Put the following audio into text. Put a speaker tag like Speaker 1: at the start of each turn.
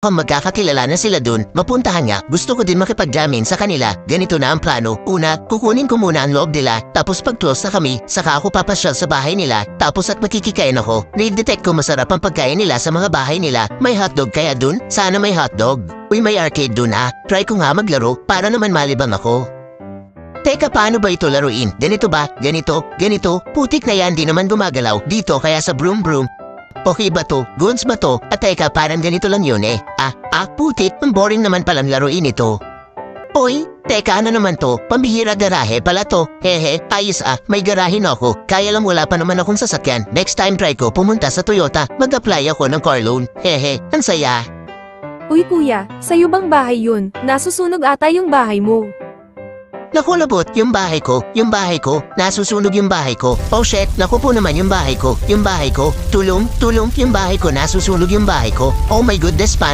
Speaker 1: Kung magkakakilala na sila dun, mapuntahan nga, gusto ko din makipag-jamming sa kanila. Ganito na ang plano. Una, kukunin ko muna ang loob nila, tapos pag close na kami, saka ako papasyal sa bahay nila, tapos at makikikain ako. Na-detect ko masarap ang pagkain nila sa mga bahay nila. May hotdog kaya dun? Sana may hotdog. Uy, may arcade dun ah. Try ko nga maglaro, para naman malibang ako. Teka, paano ba ito laruin? Ganito ba? Ganito? Ganito? Putik na yan, di naman gumagalaw. Dito, kaya sa broom. Okay ba to? Guns ba to? At teka, parang ganito lang yun eh. Putik, ang boring naman palang laruin ito. Oy, teka, ano naman to? Pambihira garahe pala to. Hehe, ayos may garahe na ako. Kaya lang wala pa naman akong sasakyan. Next time try ko pumunta sa Toyota, mag-apply ako ng car loan. Hehe, ang saya.
Speaker 2: Uy kuya, sa'yo bang bahay yun? Nasusunog ata yung bahay mo.
Speaker 1: Naku, labot, yung bahay ko, nasusunog yung bahay ko. Oh shit, naku po naman yung bahay ko, tulong, yung bahay ko, nasusunog yung bahay ko. Oh my goodness, paano